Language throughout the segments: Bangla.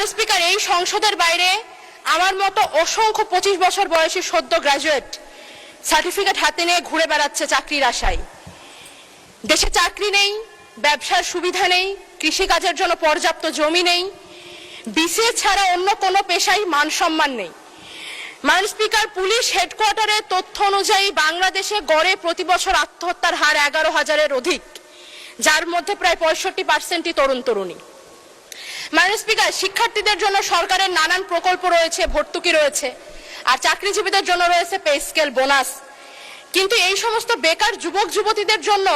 মাননীয় স্পিকার, এই সংসদের বাইরে আমার মতো অসংখ্য 25 বছর বয়সী সদ্য গ্রাজুয়েট সার্টিফিকেট হাতে নিয়ে ঘুরে বেড়াচ্ছে চাকরির আশায়। দেশে চাকরি নেই, ব্যবসার সুবিধা নেই, কৃষিকাজের জন্য পর্যাপ্ত জমি নেই, বিসিএস ছাড়া অন্য কোনো পেশায় মান সম্মান নেই। মাননীয় স্পিকার, পুলিশ হেডকোয়ার্টারের তথ্য অনুযায়ী বাংলাদেশে গড়ে প্রতি বছর আত্মহত্যার হার 11,000-এর অধিক, যার মধ্যে প্রায় 65%ই তরুণ তরুণী। মাননীয় স্পিকার, শিক্ষার্থীদের জন্য সরকারের নানান প্রকল্প রয়েছে, ভর্তুকি রয়েছে, আর চাকরিজীবীদের জন্য রয়েছে পে স্কেল, বোনাস। কিন্তু এই সমস্ত বেকার যুবক যুবতীদের জন্য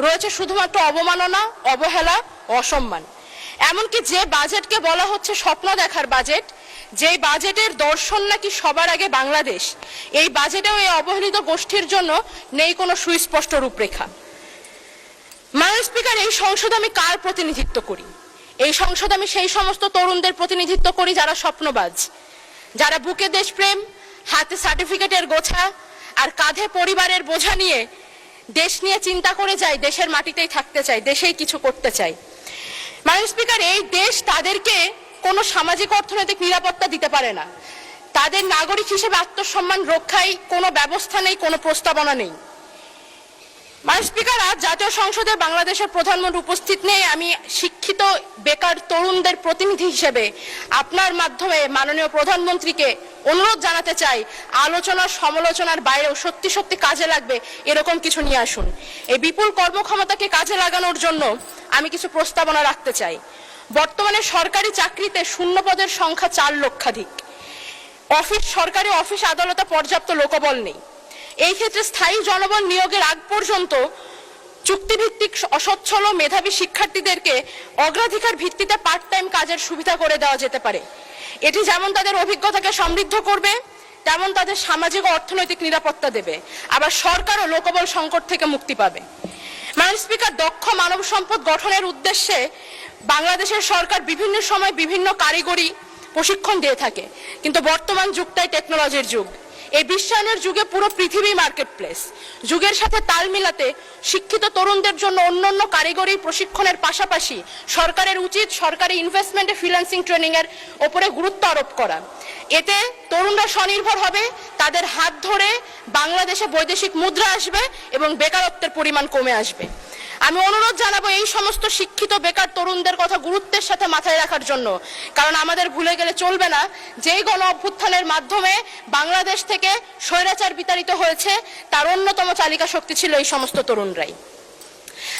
রয়েছে শুধুমাত্র অবমাননা, অবহেলা, অসম্মান। এমনকি যে বাজেটকে বলা হচ্ছে স্বপ্ন দেখার বাজেট, যে বাজেটের দর্শন নাকি সবার আগে বাংলাদেশ, এই বাজেটেও এই অবহেলিত গোষ্ঠীর জন্য নেই কোনো সুস্পষ্ট রূপরেখা। মাননীয় স্পিকার, এই সংসদে আমি কার প্রতিনিধিত্ব করি? এই সংসদে আমি সেই সমস্ত তরুণদের প্রতিনিধিত্ব করি যারা স্বপ্নবাজ, যারা বুকে দেশপ্রেম, হাতে সার্টিফিকেটের গোছা আর কাঁধে পরিবারের বোঝা নিয়ে দেশ নিয়ে চিন্তা করে যায়, দেশের মাটিতেই থাকতে চায়, দেশেই কিছু করতে চায়। মাননীয় স্পিকার, এই দেশ তাদেরকে কোনো সামাজিক অর্থনৈতিক নিরাপত্তা দিতে পারে না। তাদের নাগরিক হিসেবে আত্মসম্মান রক্ষায় কোনো ব্যবস্থা নেই, কোনো প্রস্তাবনা নেই। মাননীয় স্পিকার, আজ জাতীয় সংসদে বাংলাদেশের প্রধানমন্ত্রী উপস্থিত নেই। আমি শিক্ষিত বেকার তরুণদের প্রতিনিধি হিসেবে আপনার মাধ্যমে মাননীয় প্রধানমন্ত্রীকে অনুরোধ জানাতে চাই, আলোচনা সমালোচনার বাইরেও সত্যি সত্যি কাজে লাগবে এরকম কিছু নিয়ে আসুন। এই বিপুল কর্মক্ষমতাকে কাজে লাগানোর জন্য আমি কিছু প্রস্তাবনা রাখতে চাই। বর্তমানে সরকারি চাকরিতে শূন্য পদের সংখ্যা 4 লক্ষাধিক। সরকারি অফিস আদালতে পর্যাপ্ত লোকবল নেই। এই ক্ষেত্রে স্থায়ী জনবল নিয়োগের আগ পর্যন্ত চুক্তিভিত্তিক অসচ্ছল ও মেধাবী শিক্ষার্থীদেরকে অগ্রাধিকার ভিত্তিতে পার্ট টাইম কাজের সুবিধা করে দেওয়া যেতে পারে। এটি যেমন তাদের অভিজ্ঞতাকে সমৃদ্ধ করবে, তেমন তাদের সামাজিক ও অর্থনৈতিক নিরাপত্তা দেবে। আবার সরকারও লোকবল সংকট থেকে মুক্তি পাবে। মাননীয় স্পিকার, দক্ষ মানব সম্পদ গঠনের উদ্দেশ্যে বাংলাদেশের সরকার বিভিন্ন সময় বিভিন্ন কারিগরি প্রশিক্ষণ দিয়ে থাকে, কিন্তু বর্তমান যুগটাই টেকনোলজির যুগ। এই বিশ্বায়নের যুগে পুরো পৃথিবী মার্কেট প্লেস। যুগের সাথে তাল মিলাতে শিক্ষিত তরুণদের জন্য অন্যান্য কারিগরি প্রশিক্ষণের পাশাপাশি সরকারের উচিত সরকারি ইনভেস্টমেন্টে ফ্রিল্যান্সিং ট্রেনিং এর উপরে গুরুত্ব আরোপ করা। এতে তরুণরা স্বনির্ভর হবে, তাদের হাত ধরে বাংলাদেশে বৈদেশিক মুদ্রা আসবে এবং বেকারত্বের পরিমাণ কমে আসবে। আমি অনুরোধ জানাবো এই সমস্ত শিক্ষিত বেকার তরুণদের কথা গুরুত্বের সাথে মাথায় রাখার জন্য, কারণ আমাদের ভুলে গেলে চলবে না যেই গণ অভ্যুত্থানের মাধ্যমে বাংলাদেশ থেকে স্বৈরাচার বিতাড়িত হয়েছে, তার অন্যতম চালিকা শক্তি ছিল এই সমস্ত তরুণরাই।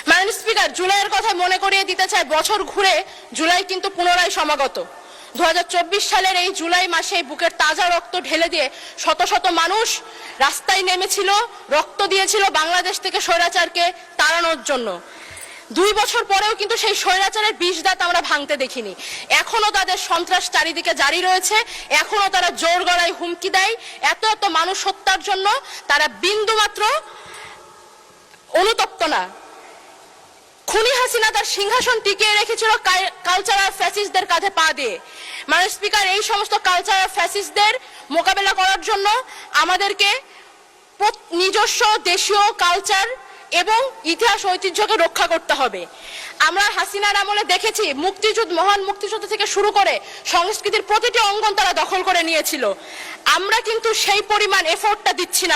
মাননীয় স্পিকার, জুলাইয়ের কথা মনে করিয়ে দিতে চাই, বছর ঘুরে জুলাই কিন্তু পুনরায় সমাগত। 2024 সালের এই জুলাই মাসে বুকের তাজা রক্ত ঢেলে দিয়ে শত শত মানুষ রাস্তায় নেমেছিল, রক্ত দিয়েছিল বাংলাদেশ থেকে স্বৈরাচারকে তাড়ানোর জন্য। 2 বছর পরেও কিন্তু সেই স্বৈরাচারের বিষ দাঁত আমরা ভাঙতে দেখিনি। এখনো তাদের সন্ত্রাস চারিদিকে জারি রয়েছে, এখনো তারা জোর গলায় হুমকি দেয়। এত এত মানুষ হত্যার জন্য তারা বিন্দুমাত্র অনুতপ্ত না। খুনি হাসিনা তার সিংহাসন টিকিয়ে রেখেছিল কালচারাল ফ্যাসিস্টদের কাঁধে পা দিয়ে। মাননীয় স্পিকার, এই সমস্ত কালচারাল ফ্যাসিস্টদের মোকাবেলা করার জন্য আমাদেরকে নিজস্ব দেশীয় কালচার এবং ইতিহাস ঐতিহ্যকে রক্ষা করতে হবে। আমরা হাসিনার আমলে দেখেছি মহান মুক্তিযুদ্ধ থেকে শুরু করে সংস্কৃতির প্রতিটি অঙ্গন তারা দখল করে নিয়েছিল। আমরা কিন্তু সেই পরিমাণ এফোর্টটা দিচ্ছি না।